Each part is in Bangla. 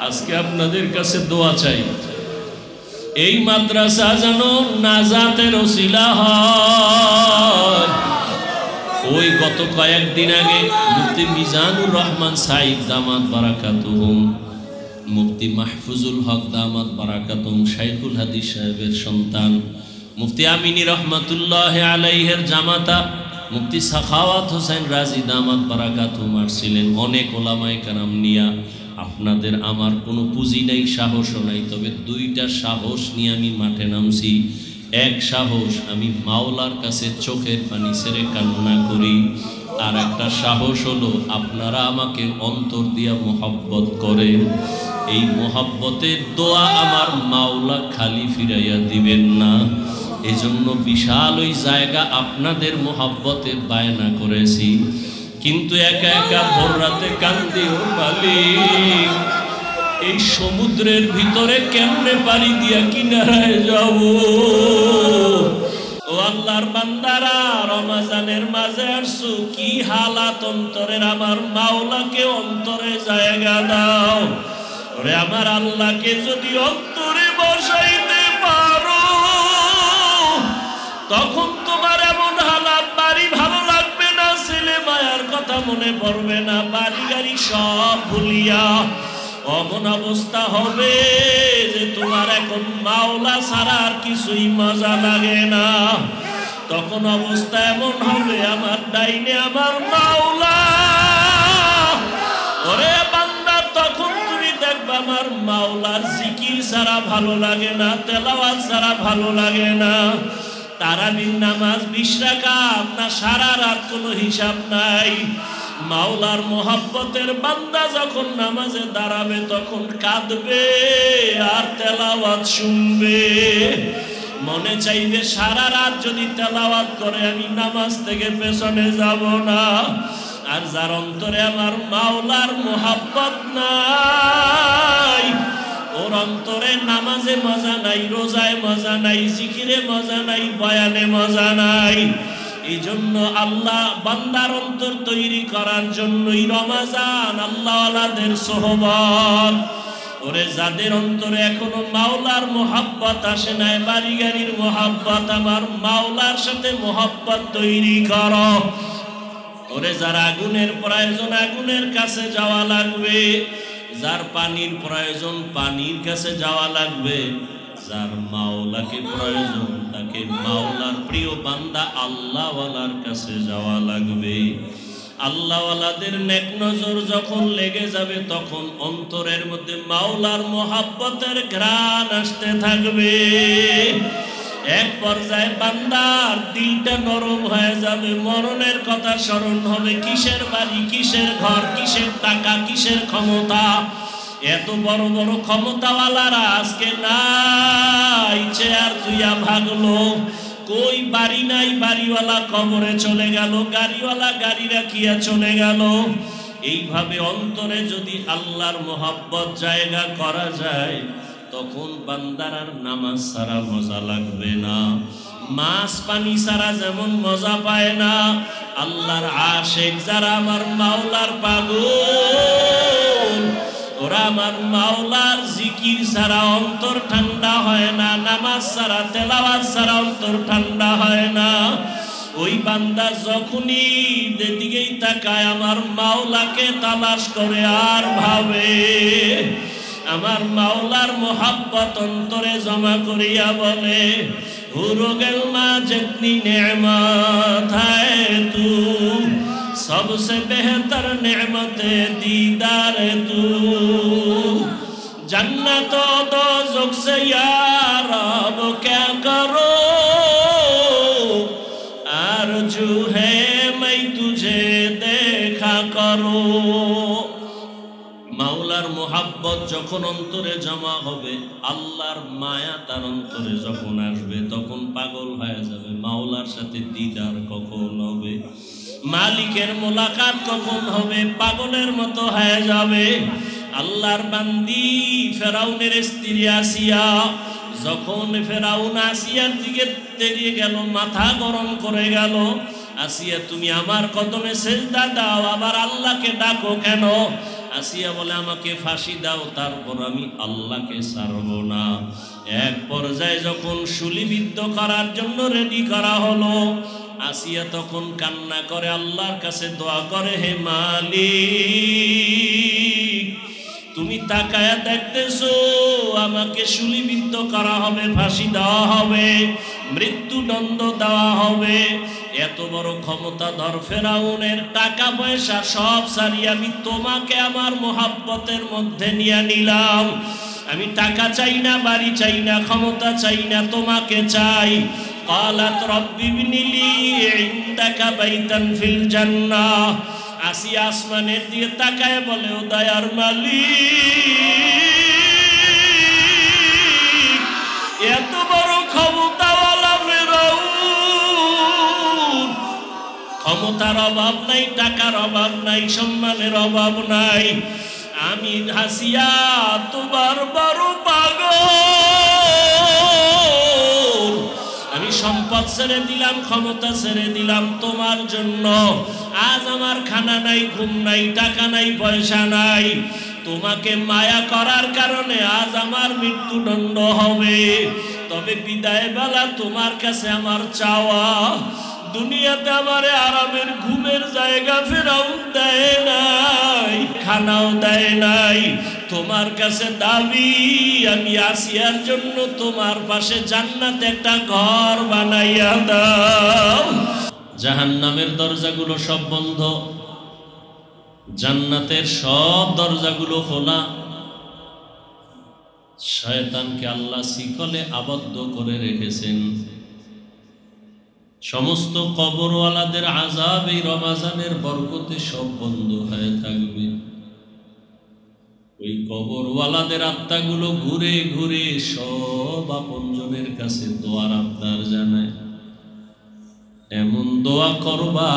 আজকে আপনাদের কাছে দোয়া চাই, এই মাদ্রাসা যেন নাজাতের ওসিলা হয়। ওই গত কয়েকদিন আগে মুফতি মিজানুর রহমান সাইদ দামাত বারাকাতুহুম, মুফতি মাহফুজুল হক দামাত বারাকাতুহুম শাইখুল হাদিস সাহেবের সন্তান মুফতি আমিনী রহমাতুল্লাহ আলাইহের জামাতা মুফতি সাখাওয়াত হোসেন রাজি দামাত বারাকাতুহুম আসছিলেন। অনেক ওলামায়ে কেরাম নিয়া। আপনাদের আমার কোনো পুঁজি নাই, সাহসও নাই, তবে দুইটা সাহস নিয়ে আমি মাঠে নামছি। এক সাহস, আমি মাওলার কাছে চোখের পানি ছেড়ে কান্না করি। আর একটা সাহস হলো আপনারা আমাকে অন্তর দিয়া মোহাব্বত করেন। এই মোহাব্বতের দোয়া আমার মাওলা খালি ফিরাইয়া দিবেন না। এজন্য বিশাল ওই জায়গা আপনাদের মোহাব্বতের বায়না করেছি, কিন্তু একা একা ভোর রাতে কান্দিও মালিক। এই সমুদ্রের ভিতরে কেমনে পাড়ি দিয়া কিনারায় যাব? ও আল্লাহর বান্দারা, রমজানের মাঝে আসছো, কি হালাত অন্তরের। আমার মাওলাকে অন্তরে জায়গা দাও। ওরে আমার আল্লাহকে যদি অন্তরে বসাইতে পারো, তখন তোমার এমন হালাত, বাড়ি ভালো লাগবে না, ছেলে মায়ার কথা মনে পড়বে না, বাড়ি গাড়ি সব ভুলিয়া অমন অবস্থা হবে যে তোমার এখন মাওলা ছাড়া আর কিছুই মজা লাগে না। তখন অবস্থা এমন হবে, আমার ডাইনে আমার মাওলা। ওরে বান্দা, তখন তুমি দেখবা আমার মাওলার জিকির ছাড়া ভালো লাগে না, তেলাওয়াত ছাড়া ভালো লাগে না। তারাবির নামাজ 20 রাকাত না, সারা রাত কোনো হিসাব নাই। মাওলার মোহাব্বতের বান্দা যখন নামাজে দাঁড়াবে তখন কাঁদবে আর তেলাওয়াত শুনবে। মনে চাইবে সারা রাত যদি তেলাওয়াত করে আমি নামাজ থেকে পেছনে যাব না। আর যার অন্তরে আমার মাওলার মোহাব্বত নাই, ওর অন্তরে নামাজে মজা নাই, রোজায় মজা নাই, জিকিরে মজা নাই, বয়ানে মজা নাই। এই জন্য আল্লাহ বান্দার অন্তর তৈরি করার জন্যই রমজান, আল্লাহওয়ালাদের সোহবত। ওরে যাদের অন্তরে এখনো মাওলার মোহাব্বত আসে নাই, বাড়ি গাড়ির মোহাব্বত, আমার মাওলার সাথে মোহাব্বত তৈরি করো। ওরে যার আগুনের প্রয়োজন, আগুনের কাছে যাওয়া লাগবে। যার পানির প্রয়োজন, পানির কাছে যাওয়া লাগবে। যার মাওলাকে প্রয়োজন, তাকে মাওলার প্রিয় বান্দা আল্লাহওয়ালার কাছে যাওয়া লাগবে। আল্লাহওয়ালাদের নেক নজর যখন লেগে যাবে, তখন অন্তরের মধ্যে মাওলার মোহাব্বতের ঘ্রাণ আসতে থাকবে। এক পর্যায়ে বান্দার দিলটা নরম হয়ে যাবে, মরণের কথা স্মরণ হবে। কিসের বাড়ি, কিসের ঘর, কিসের টাকা, কিসের ক্ষমতা। এত বড় বড় ক্ষমতাওয়ালারা আজকে নাই, চেয়ার তুইয়া ভাগলো। কই বাড়ি নাই, বাড়িওয়ালা কবরে চলে গেল, গাড়িওয়ালা গাড়ি রাখিয়া চলে গেল। এইভাবে অন্তরে যদি আল্লাহর মোহাব্বত জায়গা করা যায়, তখন বান্দার আর নামাজ ছাড়া মজা লাগবে না, মাছ পানি ছাড়া যেমন মজা পায় না। আল্লাহর আশিক যারা, আমার মাওলার পাগল, ওরা আমার মাওলার জিকির ছাড়া অন্তর ঠান্ডা হয় না, নামাজ ছাড়া, তেলাওয়াত ছাড়া অন্তর ঠান্ডা হয় না। ওই বান্দা যখনই যেদিকেই তাকায় আমার মাওলাকে তালাশ করে আর ভাবে, আমার মাওলার মোহাব্বত অন্তরে জমা করিয়া বলে, হুরগেল মা जितनी नेमत है तू, सबसे बेहतर नेमत दीदार तू, जन्नत दोज़ख से या रब क्या करो, आरज़ू है मैं तुझे देखा करो। মাওলার মোহাব্বত যখন অন্তরে জমা হবে, আল্লাহর মায়া তার অন্তরে যখন আসবে, তখন পাগল হয়ে যাবে। মাওলার সাথে দিদার কখন হবে, মালিকের মোলাকাত কখন হবে, পাগলের মতো হয়ে যাবে। আল্লাহর বান্দি ফেরাউনের স্ত্রী আসিয়া, যখন ফেরাউন আসিয়ার দিকে তেড়িয়ে গেল, মাথা গরম করে গেল। আসিয়া, তুমি আমার কদমে সেজদা দাও, আবার আল্লাহকে ডাকো কেন? আসিয়া বলে আমাকে ফাঁসি দাও, তারপর আমি আল্লাহকে ছাড়ব না। এক পর্যায়ে যখন শুলিবিদ্ধ করার জন্য রেডি করা হলো, আসিয়া তখন কান্না করে আল্লাহর কাছে দোয়া করে, হে মালিক, তুমি তাকায়া দেখতেছো আমাকে শুলিবিদ্ধ করা হবে, ফাঁসি দেওয়া হবে, মৃত্যুদণ্ড দেওয়া হবে। এত বড় ক্ষমতাধর ফেরাউনের টাকা পয়সা সব সারিয়ে আমি তোমাকে আমার মোহাব্বতের মধ্যে নিয়ে নিলাম। আমি টাকা চাই না, বাড়ি চাই না, ক্ষমতা চাই না, তোমাকে চাই। قالت رب ابن لي عندك بيتا في الجنة। আসিয়া আসমানের দিকে তাকায় বলে, ও দয়ার মালিক, এত বড় ক্ষমতাওয়ালা ফেরাউন, ক্ষমতার অভাব নাই, টাকার অভাব নাই, সম্মানের অভাব নাই, আমি আসিয়া তোমার বড় পাগল। আমি সম্পদ ছেড়ে দিলাম, ক্ষমতা ছেড়ে দিলাম তোমার জন্য। আজ আমার খানা নাই, ঘুম নাই, টাকা নাই, পয়সা নাই, তোমাকে মায়া করার কারণে আজ আমার মৃত্যুদণ্ড হবে। তবে বিদায় বেলা তোমার কাছে আমার চাওয়া, দুনিয়াতে আমারে আরামের ঘুমের জায়গা ফেরাউন দেয় নাই, খানাও দেয় নাই। তোমার কাছে দাবি, আমি আসিয়ার জন্য তোমার পাশে জান্নাতে একটা ঘর বানাইয়া দাও। জাহান্নামের দরজাগুলো সব বন্ধ, জান্নাতের সব দরজাগুলো খোলা। শয়তানকে আল্লাহ শিকলে আবদ্ধ করে রেখেছেন। সমস্ত কবরওয়ালাদের আযাব এই রমজানের বরকতে সব বন্ধ হয়ে থাকবে। ওই কবরওয়ালাদের আত্মাগুলো ঘুরে ঘুরে সব আপনজনের কাছে দোয়ার আবদার জানায়। এমন দোয়া করবা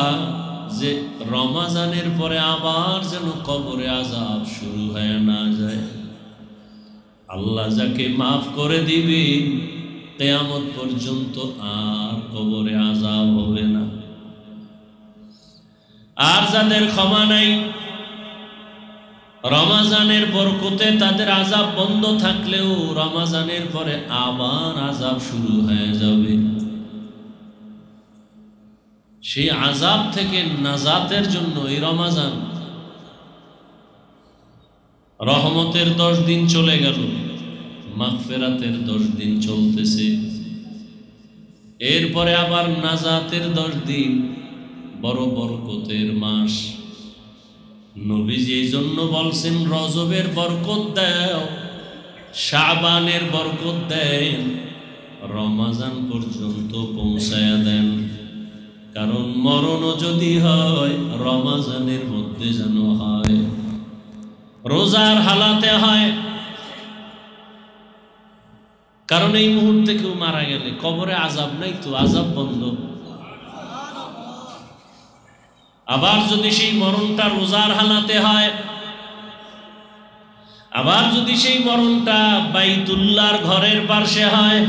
যে রমজানের পরে আবার যেন কবরে আযাব শুরু হয়ে না যায়। আল্লাহ যাকে মাফ করে দিবেন, কিয়ামত পর্যন্ত আর কবরে আযাব হবে না। আর যাদের ক্ষমা নাই, রমজানের বরকতে তাদের আযাব বন্ধ থাকলেও রমজানের পরে আবার আযাব শুরু হয়ে যাবে। সেই আযাব থেকে নাজাতের জন্য এই রমজান, রহমতের 10 দিন চলে গেল, মাগফিরাতের 10 দিন চলতেছে, এরপরে আবার নাজাতের 10 দিন, বড় বরকতের মাস। নবীজি এই জন্য বলছেন, রজবের বরকত দাও, শাবানের বরকত দেন, রমজান পর্যন্ত পৌঁছায়া দেন। কারণ মরণও যদি হয় রমজানের মধ্যে যেন হয়, রোজার হালাতে হয়। কারণ এই মুহূর্তে কেউ মারা গেলে কবরে আযাব নাই, তো আযাব বন্ধ। আবার যদি সেই মরণটা রোজার হালাতে হয়, আবার যদি সেই মরণটা বাইতুল্লাহর ঘরের পাশে হয়,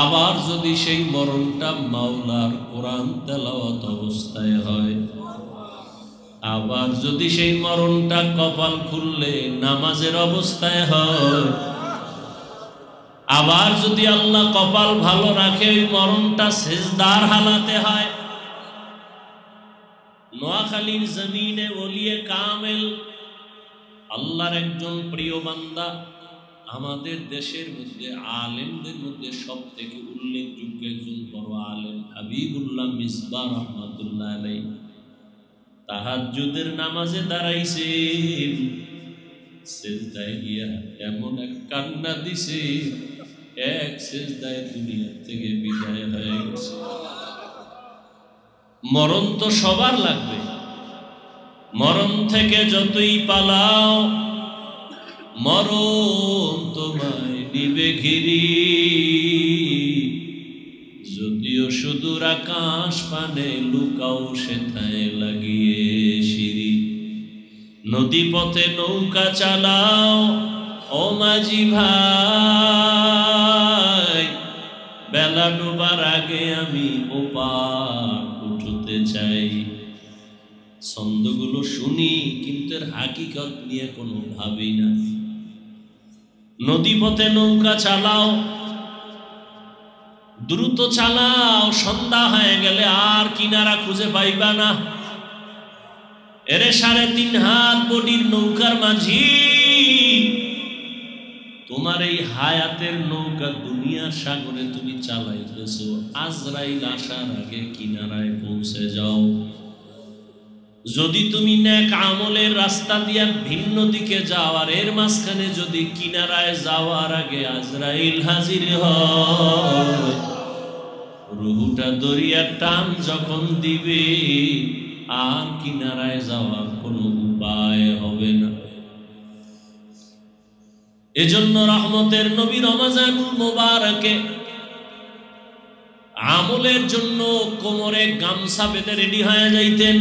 আবার যদি সেই মরণটা মাওলার কোরআন তেলাওয়াত অবস্থায় হয়, আবার যদি সেই মরণটা কপাল খুললে নামাজের অবস্থায় হয়, আবার যদি আল্লাহ কপাল ভালো রাখে ওই মরণটা সিজদার হালাতে হয়। নোয়াখালীর জমিনে ওলিয়ে কামেল, আল্লাহর একজন প্রিয় বান্দা, আমাদের দেশের মধ্যে আলেমদের মধ্যে সবথেকে উল্লেখযোগ্য একজন বড় আলেম হাবিবুল্লাহ মিসবাহ রাহমাতুল্লাহ আলাইহি, তাহাজ্জুদের নামাজে দাঁড়াইছেন, সিজদায় গিয়া এমন এক কান্না দিছে, এক সিজদায় দুনিয়া থেকে বিদায় হয়ে গেছে। মরণ তো সবার লাগবে, মরণ থেকে যতই পালাও মরণ তোমায় নিবে ঘিরি। যদিও সুদূর আকাশ পানে লুকাও সেথায় লাগিয়ে সিঁড়ি। নদী পথে নৌকা চালাও ও মাঝি ভাই, বেলা ডোবার আগে আমি ওপার উঠতে চাই। ছন্দগুলো শুনি কিন্তু এর হাকিকত নিয়ে কোনো ভাবি না। নদীপথে নৌকা চালাও, দ্রুত চালাও, সন্ধ্যা হয়ে গেলে আর কিনারা খুঁজে পাইবা না। এরে 3.5 হাত বডির নৌকার মাঝি, তোমার এই হায়াতের নৌকা দুনিয়ার সাগরে তুমি চালাইতেছো, আজরাইল আসার আগে কিনারায় পৌঁছে যাও। যদি তুমি নেক আমলের রাস্তা দিয়া ভিন্ন দিকে যাও, আর এর মাঝখানে যদি কিনারায় যাওয়ার আগে আজরাইল হাজির হয়, রুহুটা দরিয়ার টান যখন দিবে আর কিনারায় যাওয়ার কোনো উপায় হবে না। এজন্য রহমতের নবী রমজানুল মুবারকে আমলের জন্য কোমরে গামছা বেঁধে রেডি হয়ে যাইতেন।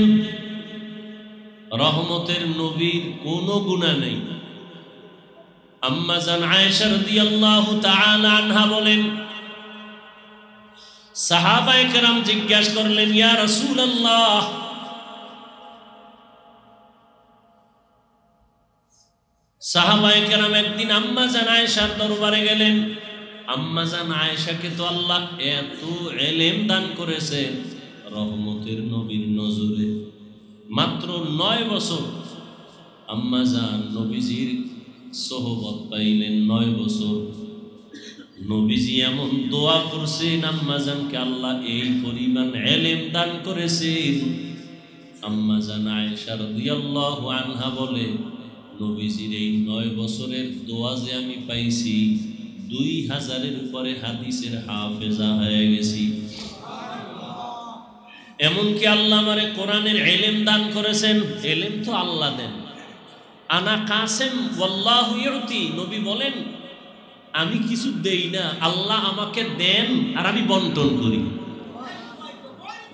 রহমতের নবীর কোনো গুনাহ নেই। আম্মা জান আয়েশা রাদিয়াল্লাহু তাআলা আনহা বলেন, সাহাবায়ে কেরাম জিজ্ঞাসা করলেন, ইয়া রাসূলুল্লাহ, সাহাবায়ে কেরাম একদিন আম্মা জান আয়েশার দরবারে গেলেন। আম্মা জান আয়েশাকে তো আল্লাহ এত ইলম দান করেছেন, রহমতের নবীর নজরে মাত্র 9 বছর আম্মা জান নবীজির সোহবত পাইলেন। 9 বছর নবীজি এমন দোয়া করছেন, আম্মা জানকে আল্লাহ এই পরিমাণ ইলম দান করেছেন। আম্মা জান আয়েশা রাদিয়াল্লাহু আনহা বলে, নবীজির এই 9 বছরের দোয়া যে আমি পাইছি, 2000-এর উপরে হাদিসের হাফেজা হয়ে গেছি। এমনকি আল্লাহ আমারে কোরআনের ইলম দান করেছেন। ইলম তো আল্লাহ দেন। আনা কাসেম ওয়াল্লাহু ইউতি, নবী বলেন আমি কিছু দেই না, আল্লাহ আমাকে দেন আর আমি বন্টন করি।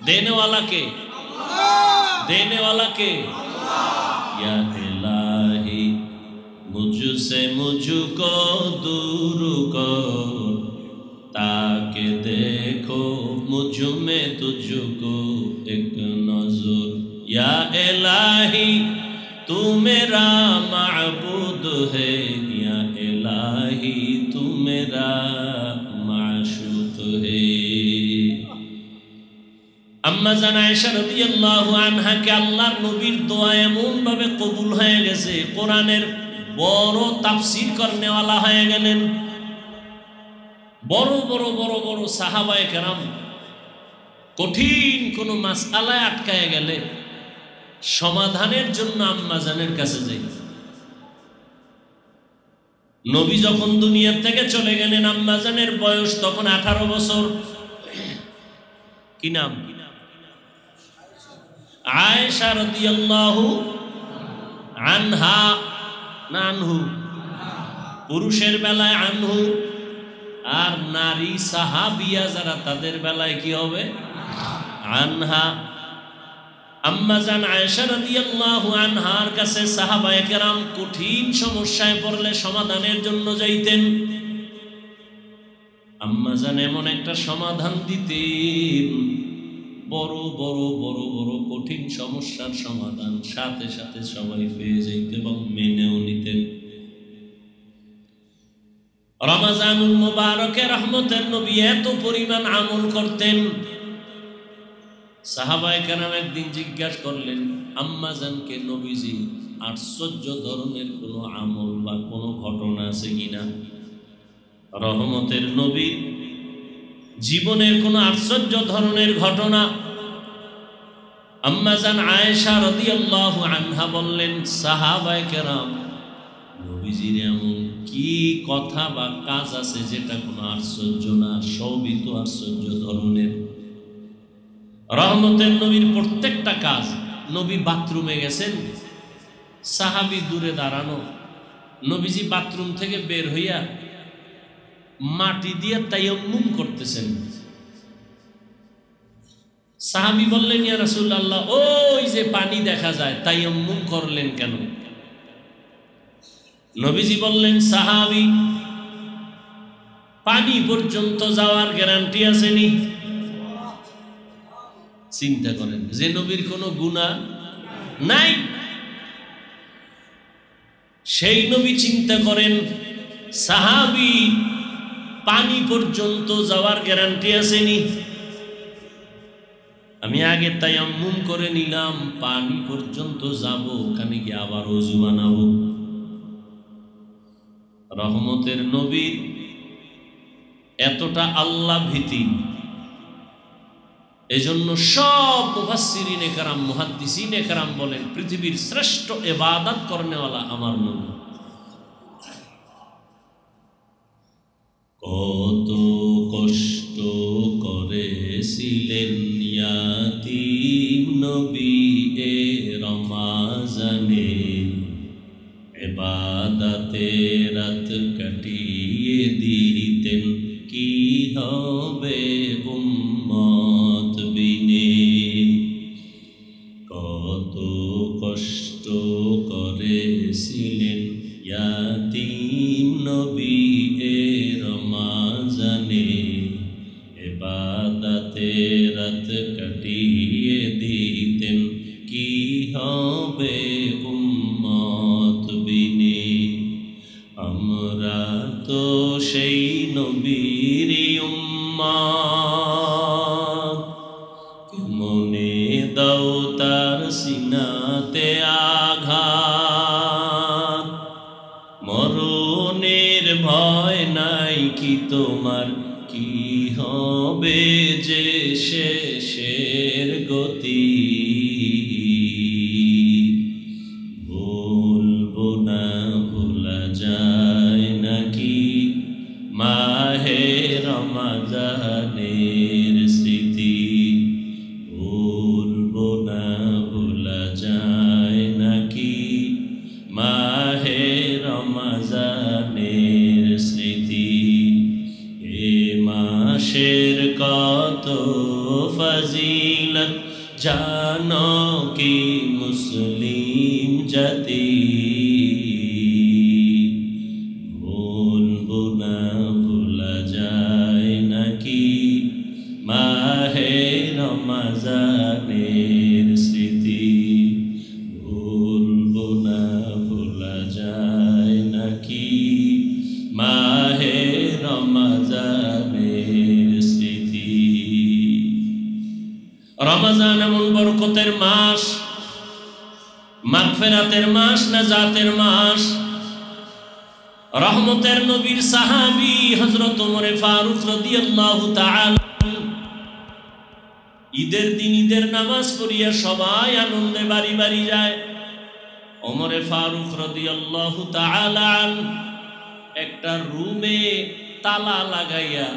দেনেওয়ালাকে দেনেওয়ালাকে ইয়া ইলাহি মুঝসে মুঝকো दूर कर, ताके देखो मुझ में तुझको एक नजर। या इलाही तू मेरा माबूद है, या इलाही तू मेरा माशूक है। আম্মা জান আয়েশা রাদিয়াল্লাহু আনহা কে আল্লাহর নবীর দোয়া এমন ভাবে কবুল হয়ে গেছে, কোরআনের বড় তাফসীর করনেওয়ালা হয়ে গেলেন। বড় বড় বড় বড় সাহাবায়ে কেরাম কঠিন কোন মাসআলায় আটকায় গেলে সমাধানের জন্য আম্মা জানের কাছে যাই। নবী যখন দুনিয়া থেকে চলে গেলেন, আম্মা জানের বয়স তখন 18 বছর। কি নাম? আয়েশা রাদিয়াল্লাহু আনহা না আনহু? পুরুষের বেলায় আনহু, আর নারী সাহাবিয়া যারা তাদের বেলায় কি হবে? আনহা। আম্মা জান আয়েশা রাদিয়াল্লাহু আনহার কাছে সাহাবায়ে কেরাম কঠিন সমস্যায় পড়লে সমাধানের জন্য যাইতেন। আম্মা জান এমন একটা সমাধান দিতেন, বড় বড় বড় বড় কঠিন সমস্যার সমাধান সাথে সাথে সবাই পেয়ে যাইতেন এবং মেনেও নিতেন। রমজানুল মুবারকে রহমতের নবী এত পরিমাণ আমল করতেন, সাহাবায়ে কেরাম একদিন জিজ্ঞাসা করলেন আম্মা জানকে, নবীজি আশ্চর্য ধরনের কোনো আমল বা কোনো ঘটনা আছে কিনা? রহমতের নবী জীবনের কোনো আশ্চর্য ধরনের ঘটনা? আম্মা জান আয়েশা রাদিয়াল্লাহু আনহা বললেন, সাহাবায়ে কেরাম নবীজির এমন কি কথা বা কাজ আছে যেটা কোনো আশ্চর্য না, সবই তো আশ্চর্য ধরনের। রহমতের নবীর প্রত্যেকটা কাজ, নবী বাথরুমে গেছেন, সাহাবী দূরে দাঁড়ানো, নবীজি বাথরুম থেকে বের হইয়া মাটি দিয়ে তায়াম্মুম করতেছেন। সাহাবী বললেন, ইয়া রাসূলুল্লাহ, ওই যে পানি দেখা যায়, তায়াম্মুম করলেন কেন? নবীজি বললেন, সাহাবী পানি পর্যন্ত যাওয়ার গ্যারান্টি আসেনি। চিন্তা করেন, যে নবীর কোনো গুনাহ নাই। সেই নবী চিন্তা করেন, সাহাবী পানি পর্যন্ত যাওয়ার গ্যারান্টি আসেনি। আমি আগে তায়াম্মুম করে নিলাম, পানি পর্যন্ত যাব, ওখানে গিয়ে আবার ওযু বানাবো। রহমতের নবীর এতটা আল্লাহ ভীতি, এজন্য সব মুফাসসিরিনে কেরাম, মুহাদ্দিসিনে কেরাম বলেন পৃথিবীর শ্রেষ্ঠ ইবাদত করনেওয়ালা আমার নবী। কত কষ্ট করেছিলেন ইয়াতীম নবী এ রমাজানে, ইবাদতে রাত কাটিয়ে দিতেন, কি হবে উম্মত বিনে। কত কষ্ট করেছিলেন ইয়াতীম নবী এ রমাজানে, ইবাদতে রাত কাটিয়ে দিতেন, কি হবে উম্মত বিনে। আমরা তো সেই নবীর উম্মত, মনে দাও তার সিনাতে আঘাত। মরণের ভয় নাই কি তোমার, কি হবে যে শেষের গতি। ভুলবো না, ভোলা যায় নাকি মাহে রমাজানের স্মৃতি। ভুলবো না, ভোলা যায় নাকি মাহে রমাজানের স্মৃতি। এ মাসের কত ফজিলত জানো কি মুসলিম জাতি। ভুলবো না, ভোলা যায় নাকি মাহে রমাজানের স্মৃতি। ভুলবো না, ভোলা যায় নাকি মাহে রমাজানের স্মৃতি। রমজান এমন বরকতের মাস, মাগফিরাতের মাস, নাজাতের মাস। রহমতের নবীর সাহাবী হযরত ওমর ফারুক রাদিয়াল্লাহু তাআলা ঈদের দিন ঈদের নামাজ পড়িয়া সবাই আনন্দে বাড়ি বাড়ি যায়। ওমর ফারুক রাদিয়াল্লাহু তাআলা একটা রুমে তালা লাগাইয়া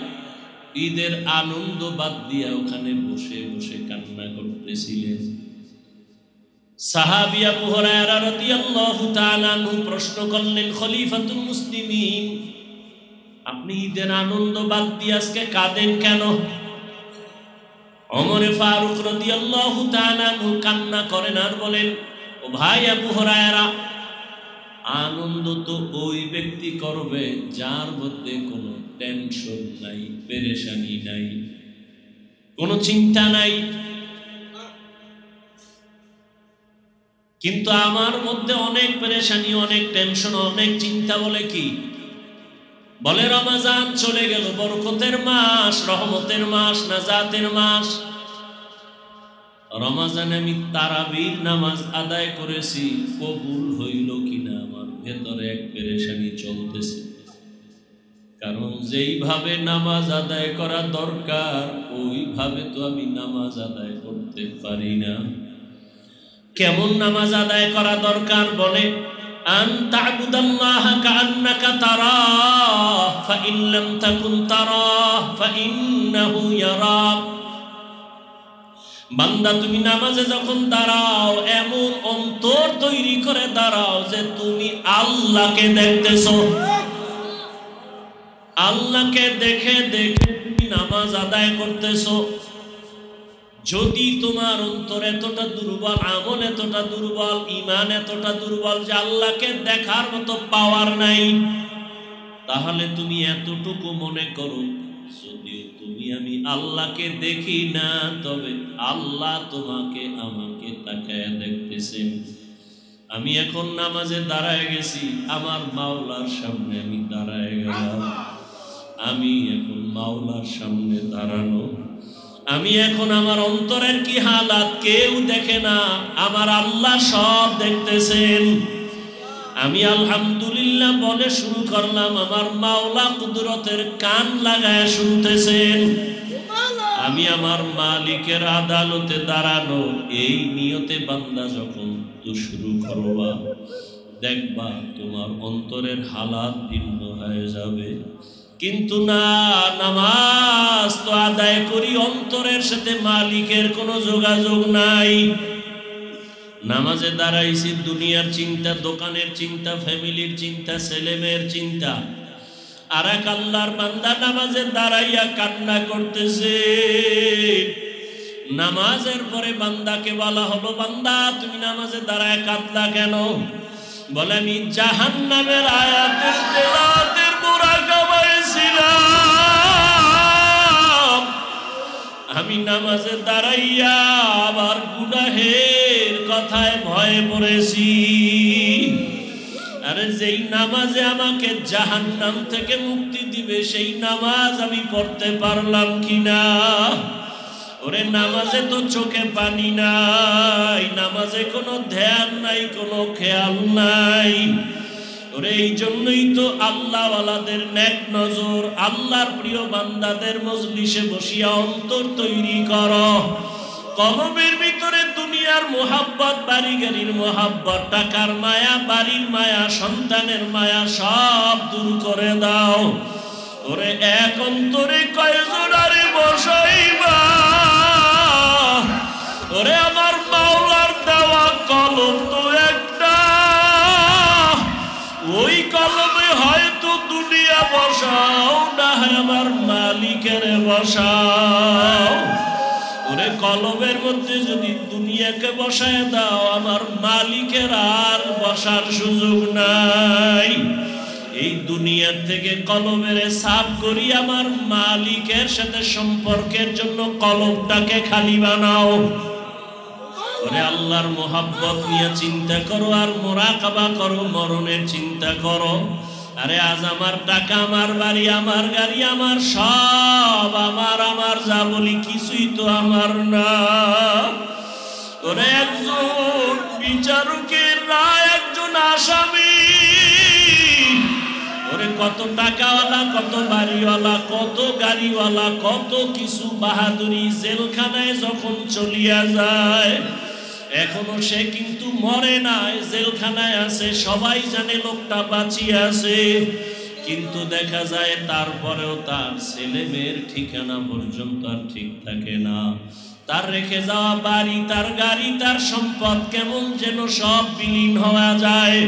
ঈদের আনন্দ বাদ দিয়া ওখানে বসে বসে কান্না করতেছিলেন। সাহাবী আবু হুরায়রা রাদিয়াল্লাহু তাআলা আনহু প্রশ্ন করলেন, খলিফাতুল মুসলিমিন, আপনি ঈদের আনন্দ বাদ দিয়ে আজকে কাঁদেন কেন? ওমর ফারুক রাদিয়াল্লাহু তাআলা আনহু কান্না করেন আর বলেন, ও ভাই আবু হুরায়রা, আনন্দ তো ওই ব্যক্তি করবে যার মধ্যে কোনো টেনশন নাই, পেরেশানি নাই, কোনো চিন্তা নাই। কিন্তু আমার মধ্যে অনেক পেরেশানি, অনেক টেনশন, অনেক চিন্তা। বলে কি? বলে রমজান চলে গেল, বরকতের মাস, রহমতের মাস, নাজাতের মাস। রমজানে আমি তারাবির নামাজ আদায় করেছি, কবুল হইল কিনা আমার ভেতরে এক পেরেশানি চলতেছে। কারণ যেইভাবে নামাজ আদায় করা দরকার ওইভাবে তো আমি নামাজ আদায় করতে পারি না। কেমন নামাজ আদায় করা দরকার? বলে, আন তা'বুদাল্লাহা কাআন্নাকা তারাহ ফাইন লাম তাকুন তারাহ ফাইন্নাহু ইয়ারাক। বান্দা, তুমি নামাজে যখন দাঁড়াও এমন অন্তর তৈরি করে দাঁড়াও যে তুমি আল্লাহকে দেখতেছো। আল্লাহকে দেখে দেখে তুমি নামাজ আদায় করতেছো। যদি তোমার অন্তর এতটা দুর্বল, আমল এতটা দুর্বল, ঈমান এতটা দুর্বল যে আল্লাহকে দেখার মতো পাওয়ার নাই, তাহলে তুমি এতটুকু মনে করো যদিও তুমি আমি আল্লাহকে দেখি না, তবে আল্লাহ তোমাকে আমাকে তাকায় দেখতেছেন। আমি এখন নামাজে দাঁড়ায় গেছি, আমার মাওলার সামনে আমি দাঁড়ায় গেলাম। আমি এখন মাওলার সামনে দাঁড়ানো, আমি এখন আমার অন্তরের কি হালাত কেউ দেখে না, আমার আল্লাহ সব দেখতেছেন। আমি আলহামদুলিল্লাহ বলে শুরু করলাম, আমার মাওলা কুদরতের কান লাগায় শুনতেছেন। আমি আমার মালিকের আদালতে দাঁড়ানো, এই নিয়তে বান্দা যখন তো শুরু করবা, দেখবা তোমার অন্তরের হালাত ভিন্ন হয়ে যাবে। কিন্তু না, নামাজ তো আদায় করি, অন্তরের সাথে মালিকের কোনো যোগাযোগ নাই। নামাজে দাঁড়াইছি দুনিয়ার চিন্তা, দোকানের চিন্তা, ফ্যামিলির চিন্তা, ছেলেমেয়ের চিন্তা। আর এক আল্লাহর বান্দা নামাজে দাঁড়াইয়া কান্না করতেছে। নামাজের পরে বান্দাকে বলা হলো, বান্দা তুমি নামাজে দাঁড়ায় কাঁদলা কেন? বলে আমি জাহান্নামের আয়াতের তেলাওয়াতের মুরাকাবায় ছিলাম। আমি নামাজে দাঁড়াইয়া আবার গুনাহের কথায় ভয়ে পড়েছি। আরে যেই নামাজে আমাকে জাহান্নাম থেকে মুক্তি দিবে, সেই নামাজ আমি পড়তে পারলাম কিনা? ওরে নামাজে তো চোখে পানি নাই, নামাজে কোনো ধ্যান নাই, কোনো খেয়াল নাই। ওরে এই জন্যই তো আল্লাহওয়ালাদের নেক নজর, আল্লাহর প্রিয় বান্দাদের মজলিসে বসিয়া অন্তর তৈরি করো। কলবের ভিতরে দুনিয়ার মোহাব্বত, বাড়ি গাড়ির মোহাব্বত, টাকার মায়া, বাড়ির মায়া, সন্তানের মায়া সব দূর করে দাও। ওরে এক অন্তরে কয়জন আরে বসাইবা? ওরে আমার মাওলার দেওয়া কলম তো একটা, ওই কলমে হয়তো দুনিয়া বসাও, না হয় আমার মালিকের বসাও। ওরে কলমের মধ্যে যদি দুনিয়াকে বসায় দাও, আমার মালিকের আর বসার সুযোগ নাই। এই দুনিয়ার থেকে কলমের সাফ করি, আমার মালিকের সাথে সম্পর্কের জন্য কলমটাকে খালি বানাও। ওরে আল্লাহর মোহাব্বত নিয়ে চিন্তা করো, আর মুরাকাবা করো, মরণের চিন্তা করো। আরে আজ আমার টাকা, আমার বাড়ি, আমার গাড়ি, আমার সব আমার, আমার যা বলি কিছুই তো আমার না। ওরে একজন বিচারকের রায়, একজন আসামি, ওরে কত টাকাওয়ালা, কত বাড়িওয়ালা, কত গাড়িওয়ালা, কত কিছু বাহাদুরি, জেলখানায় যখন চলিয়া যায়, এখনো সে কিন্তু মরে নাই, জেলখানায় আছে, সবাই জানে লোকটা বাঁচিয়ে আছে। কিন্তু দেখা যায় তারপরেও তার ছেলে মেয়ের ঠিকানা পর্যন্ত আর ঠিক থাকে না। তার রেখে যাওয়া বাড়ি, তার গাড়ি, তার সম্পদ কেমন যেন সব বিলীন হওয়া যায়।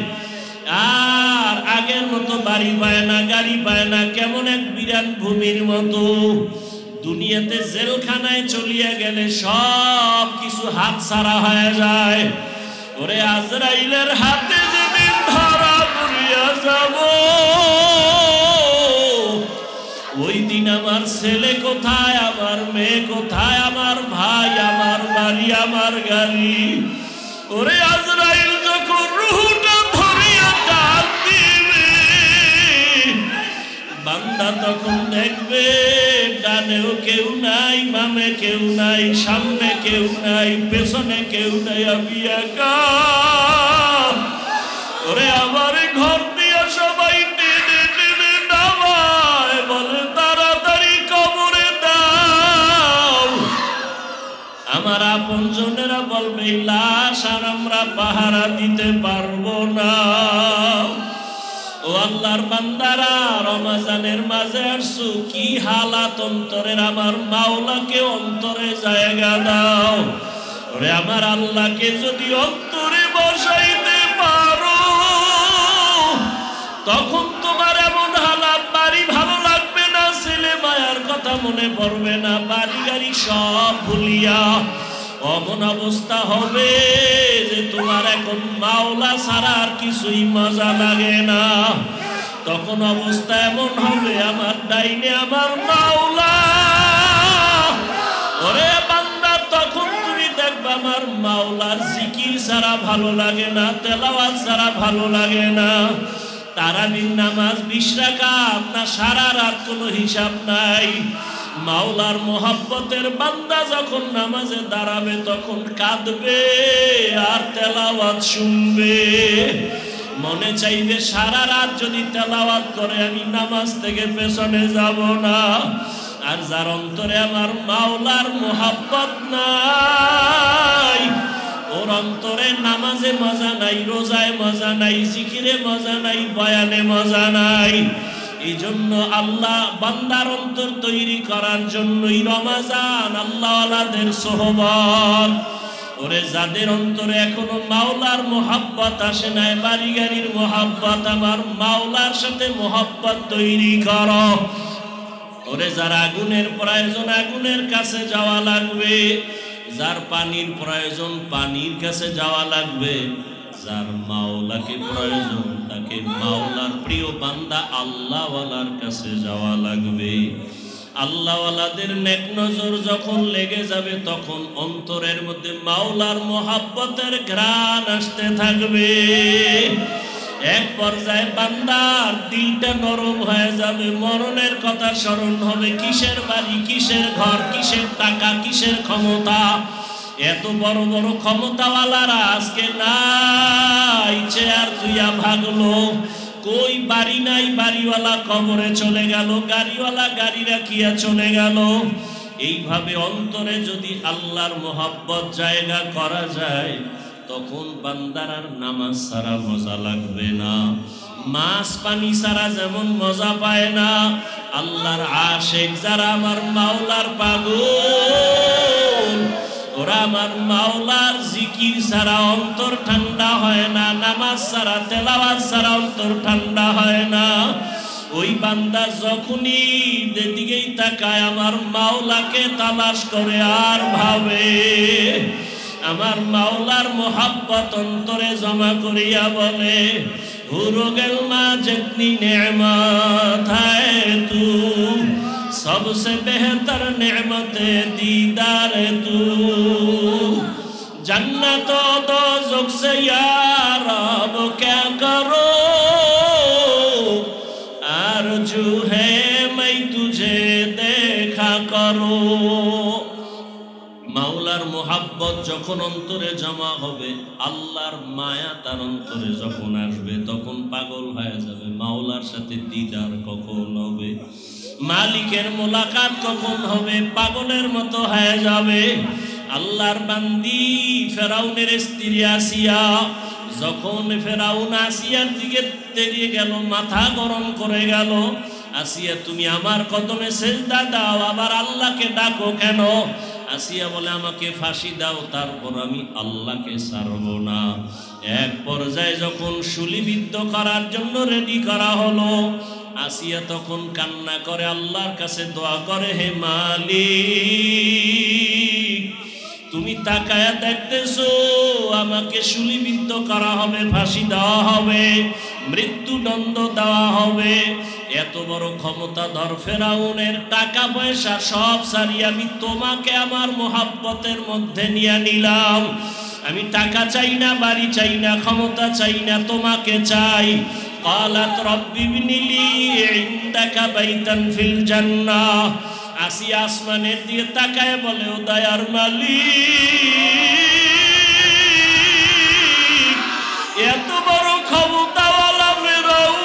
আর আগের মতো বাড়ি পায় না, গাড়ি পায় না, কেমন এক বিরান ভূমির মতো। দুনিয়াতে জেলখানায় চলিয়া গেলে সব কিছু হাত ছাড়া হয়ে যায়। ওরে আজরাইলের হাতে যেদিন ধরা পড়িয়া যাব, ওই দিন আমার ছেলে কোথায়, আমার মেয়ে কোথায়, আমার ভাই, আমার বাড়ি, আমার গাড়ি। ওরে আজরাইল যখন রুহটা ধরিয়া টান দিবে, বান্দা তখন দেখবে ডানেও কেউ নাই, বামে কেউ নাই, সামনে কেউ নাই, পেছনে কেউ নাই, আমি একা। ওরে আমার ঘর দিয়ে সবাই টেনে টেনে নামায়, বলে তাড়াতাড়ি কবরে দাও। আমার আপনজনেরা বলবে লাশ আর আমরা পাহারা দিতে পারবো না। ও আল্লাহর বান্দারা, রমজানের মাঝে আসছো, কি হালাত অন্তরের, আমার মাওলাকে অন্তরে জায়গা দাও। ওরে আমার আল্লাহকে যদি অন্তরে বসাইতে পারো, তখন তোমার এমন হালাত, বাড়ি ভালো লাগবে না, ছেলে মায়ার কথা মনে পড়বে না, বাড়ি গাড়ি সব ভুলিয়া অমন অবস্থা হবে যে তোমার এখন মাওলা ছাড়া আর কিছুই মজা লাগে না। তখন অবস্থা এমন হবে আমার ডাইনে আমার মাওলা। ওরে বান্দা, তখন তুমি দেখবা আমার মাওলার জিকির ছাড়া ভালো লাগে না, তেলাওয়াত ছাড়া ভালো লাগে না। তারাবির নামাজ 20 রাকাত না সারা রাত কোনো হিসাব নাই। মাওলার মোহাব্বতের বান্দা যখন নামাজে দাঁড়াবে তখন কাঁদবে আর তেলাওয়াত শুনবে। মনে চাইবে সারা রাত যদি তেলাওয়াত করে আমি নামাজ থেকে পেছনে যাব না। আর যার অন্তরে আমার মাওলার মোহাব্বত নাই, ওর অন্তরে নামাজে মজা নাই, রোজায় মজা নাই, জিকিরে মজা নাই, বয়ানে মজা নাই। এই জন্য আল্লাহ বান্দার অন্তর তৈরি করার জন্যই রমাজান, আল্লাহওয়ালাদের সোহবত। ওরে যাদের অন্তরে এখনো মাওলার মোহাব্বত আসে নাই, বাড়ি গাড়ির মোহাব্বত, আমার মাওলার সাথে মোহাব্বত তৈরি করো। ওরে যার আগুনের প্রয়োজন আগুনের কাছে যাওয়া লাগবে, যার পানির প্রয়োজন পানির কাছে যাওয়া লাগবে, যার মাওলাকে প্রয়োজন তাকে মাওলার প্রিয় বান্দা আল্লাহওয়ালার কাছে যাওয়া লাগবে। আল্লাহওয়ালাদের নেক নজর যখন লেগে যাবে তখন অন্তরের মধ্যে মাওলার মোহাব্বতের ঘ্রাণ আসতে থাকবে। এক পর্যায়ে বান্দার দিলটা নরম হয়ে যাবে, মরণের কথা স্মরণ হবে। কিসের বাড়ি, কিসের ঘর, কিসের টাকা, কিসের ক্ষমতা। এত বড় বড় ক্ষমতাওয়ালারা আজকে নাই, চেয়ার তুইয়া ভাগলো। কই বাড়ি নাই, বাড়িওয়ালা কবরে চলে গেল, গাড়িওয়ালা গাড়ি রাখিয়া চলে গেল। এইভাবে অন্তরে যদি আল্লাহর মোহাব্বত জায়গা করা যায় তখন বান্দার আর নামাজ ছাড়া মজা লাগবে না, মাছ পানি ছাড়া যেমন মজা পায় না। আল্লাহর আশিক যারা আমার মাওলার পাগল, ওরা আমার মাওলার জিকির ছাড়া অন্তর ঠান্ডা হয় না, নামাজ ছাড়া তেলাওয়াত ছাড়া অন্তর ঠান্ডা হয় না। ওই বান্দা যখনই যেদিকেই তাকায় আমার মাওলাকে তালাশ করে আর ভাবে, আমার মাওলার মোহাব্বত অন্তরে জমা করিয়া বলে, হুরো গেল মা जितनी नेमत है तू, सबसे बेहतर नेमत दीदार तू, जन्नत दोज़ख से या रब क्या करो, आरज़ू है मैं तुझे देखा करो। মাওলার মোহাব্বত যখন অন্তরে জমা হবে, আল্লাহর মায়া তার অন্তরে যখন আসবে তখন পাগল হয়ে যাবে। মাওলার সাথে দিদার কখন হবে, মালিকের মোলাকাত কখন হবে, পাগলের মতো হয়ে যাবে। আল্লাহর বান্দি ফেরাউনের স্ত্রী আসিয়া, যখন ফেরাউন আসিয়ার দিকে তেড়িয়ে গেল, মাথা গরম করে গেল। আসিয়া তুমি আমার কদমে সেজদা দাও, আবার আল্লাহকে ডাকো কেন? আসিয়া বলে আমাকে ফাঁসি দাও, তারপর আমি আল্লাহকে ছাড়ব না। এক পর্যায়ে যখন শুলিবিদ্ধ করার জন্য রেডি করা হলো, আসিয়া তখন কান্না করে আল্লাহর কাছে দোয়া করে, হে মালিক, তুমি তাকায়া দেখতেছো আমাকে শুলিবিদ্ধ করা হবে, ফাঁসি দেওয়া হবে, মৃত্যুদণ্ড দেওয়া হবে। এত বড় ক্ষমতাধর ফেরাউনের টাকা পয়সা সব সারি আমি তোমাকে আমার মোহাব্বতের মধ্যে নিয়ে নিলাম। আমি টাকা চাই না, বাড়ি চাই না, ক্ষমতা চাই না, তোমাকে চাই। قالت رب ابن لي عندك بيتا في الجنة। আসিয়া আসমানের দিকে তাকায় বলে, ও দয়ার মালিক, এত বড় ক্ষমতাওয়ালা ফেরাউন,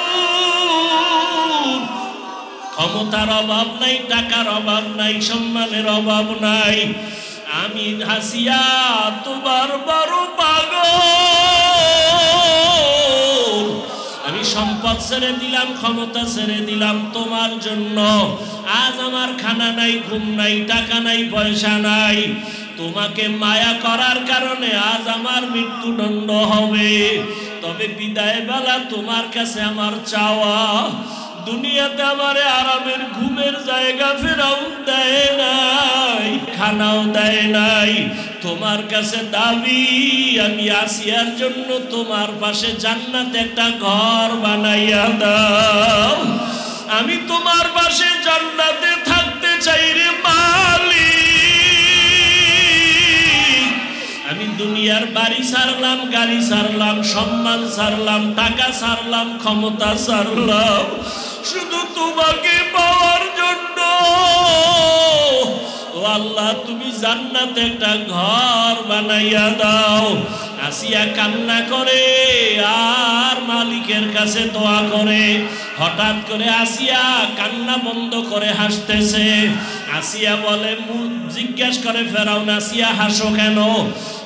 ক্ষমতার অভাব নাই, টাকার অভাব নাই, সম্মানের অভাব নাই। আমি হাসিয়া তোমার বড় পাগল, আমি সম্পদ ছেড়ে দিলাম, ক্ষমতা ছেড়ে দিলাম তোমার জন্য। আজ আমার খানা নাই, ঘুম নাই, টাকা নাই, পয়সা নাই। তোমাকে মায়া করার কারণে আজ আমার মৃত্যুদণ্ড হবে। তবে বিদায় বেলা তোমার কাছে আমার চাওয়া, দুনিয়াতে আমারে আরামের ঘুমের জায়গা ফেরাউন দেয় নাই, খানাও দেয় নাই। তোমার কাছে দাবি, আমি আসিয়ার জন্য তোমার পাশে জান্নাতে একটা ঘর বানাইয়া দাও। আমি তোমার পাশে জান্নাতে থাকতে চাই রে মালিক। আমি দুনিয়ার বাড়ি ছাড়লাম, গাড়ি ছাড়লাম, সম্মান ছাড়লাম, টাকা ছাড়লাম, ক্ষমতা ছাড়লাম, শুধু তোমাকে পাওয়ার জন্য। ও আল্লাহ, তুমি জান্নাতে একটা ঘর বানাইয়া দাও। আসিয়া কান্না করে আর মালিকের কাছে দোয়া করে। হঠাৎ করে আসিয়া কান্না বন্ধ করে হাসতেছে। আসিয়া বলে, জিজ্ঞাসা করে ফেরাউন, আসিয়া হাসো কেন?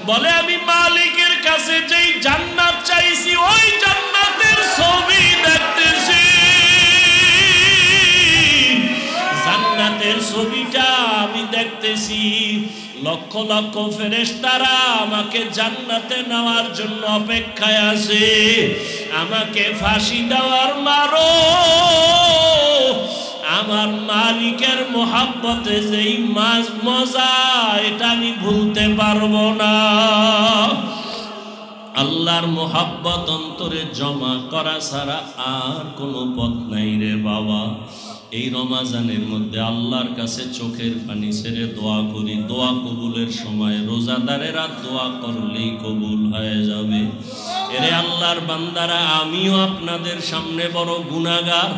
বলে, আমি মালিকের কাছে যেই জান্নাত চাইছি ওই জান্নাতের ছবি দেখতেছি। জান্নাতের ছবিটা আমি দেখতেছি। লক্ষ লক্ষ ফেরেশতারা আমাকে জান্নাতে নেওয়ার জন্য অপেক্ষায় আছে। আমাকে ফাঁসি দেওয়ার মারো। আমার মালিকের মোহাব্বতে যেই মজা, এটা আমি ভুলতে পারবো না। আল্লাহর মোহাব্বত অন্তরে জমা করা ছাড়া আর কোনো পথ নাই রে বাবা। এই রমাজানের মধ্যে আল্লাহর কাছে চোখের পানি ছেড়ে দোয়া করি। দোয়া কবুলের সময় রোজাদারেরা দোয়া করলেই কবুল হয়ে যাবে। এরে আল্লাহর বান্দারা, আমিও আপনাদের সামনে বড় গুনাহগার।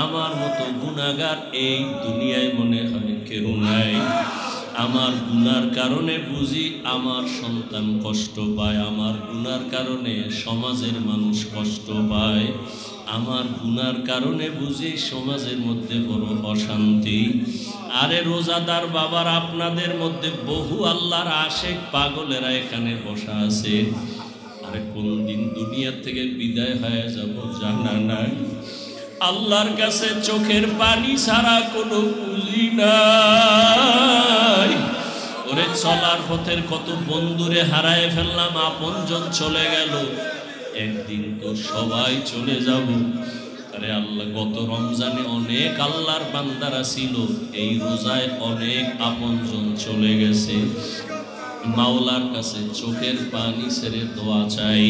আমার মতো গুনাহগার এই দুনিয়ায় মনে হয় কেউ নাই। আমার গুনার কারণে বুঝি আমার সন্তান কষ্ট পায়, আমার গুনার কারণে সমাজের মানুষ কষ্ট পায়, আমার গুনার কারণে বুঝি সমাজের মধ্যে বড় অশান্তি। আরে রোজাদার বাবার, আপনাদের মধ্যে বহু আল্লাহর আশেক পাগলেরা এখানে বসা আছে। আরে কোন দিন দুনিয়া থেকে বিদায় হয়ে যাব জানা নাই। আল্লাহর কাছে চোখের পানি ছাড়া কোনো পুঁজি নাই। ওরে চলার পথের কত বন্ধুরে হারায় ফেললাম, আপনজন চলে গেল। একদিন তো সবাই চলে যাব। আরে আল্লাহ, গত রমজানে অনেক আল্লাহর বান্দারা ছিল, এই রোজায় অনেক আপনজন চলে গেছে। মাওলার কাছে চোখের পানি ছেড়ে দোয়া চাই,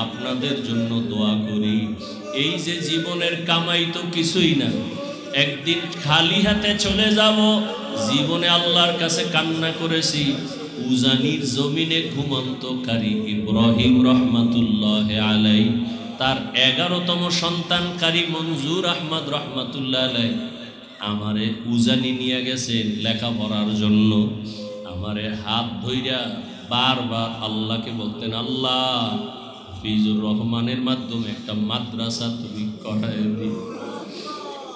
আপনাদের জন্য দোয়া করি। এই যে জীবনের কামাই তো কিছুই না, একদিন খালি হাতে চলে যাব। জীবনে আল্লাহর কাছে কান্না করেছি। উজানির জমিনে ঘুমন্তকারী ইব্রাহিম রহমাতুল্লাহ আলাই, তার 11তম সন্তান কারি মঞ্জুর আহমদ রহমাতুল্লাহ আলাই আমারে উজানি নিয়ে গেছে লেখাপড়ার জন্য। আমারে হাত ধইরা বারবার আল্লাহকে বলতেন, আল্লাহ হাফিজুর রহমানের মাধ্যমে একটা মাদ্রাসা তুমি করায় দিও।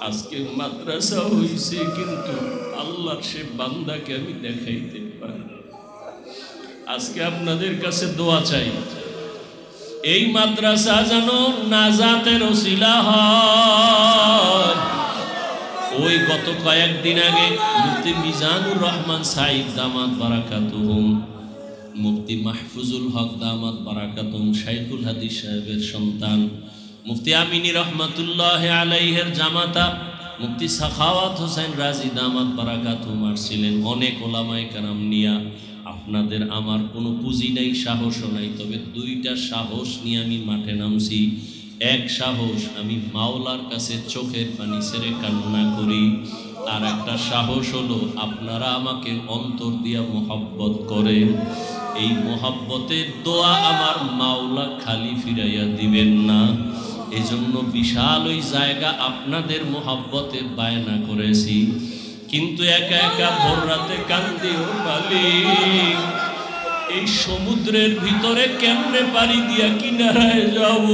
আজকে মাদ্রাসা হইছে, কিন্তু আল্লাহর সে বান্দাকে আমি দেখাইতে পারি। আজকে আপনাদের কাছে দোয়া চাই, এই মাদ্রাসা যেন নাজাতের ওসিলা হয়। ওই গত কয়েকদিন আগে মুফতি মিজানুর রহমান সাইদ দামাত বারাকাতুহুম, মুফতি মাহফুজুল হক দামাত বারাকাতুহুম শাইখুল হাদিস সাহেবের সন্তান মুফতি আমিনী রহমাতুল্লাহ আলাইহের জামাতা মুফতি সাখাওয়াত হোসেন রাজি দামাত বারাকাতুহুম আসছিলেন। অনেক ওলামায়ে কেরাম নিয়া। আপনাদের আমার কোনো পুঁজি নাই, সাহসও নাই, তবে দুইটা সাহস নিয়ে আমি মাঠে নামছি। এক সাহস, আমি মাওলার কাছে চোখের পানি ছেড়ে কান্না করি। আর একটা সাহস হলো, আপনারা আমাকে অন্তর দিয়া মোহাব্বত করেন। এই মোহাব্বতের দোয়া আমার মাওলা খালি ফিরাইয়া দিবেন না। এজন্য বিশাল ওই জায়গা আপনাদের মোহাব্বতের বায়না করেছি, কিন্তু একা একা ভোর রাতে কান্দি ও মালিক। এই সমুদ্রের ভিতরে কেমনে পাড়ি দিয়া কিনারায় যাব?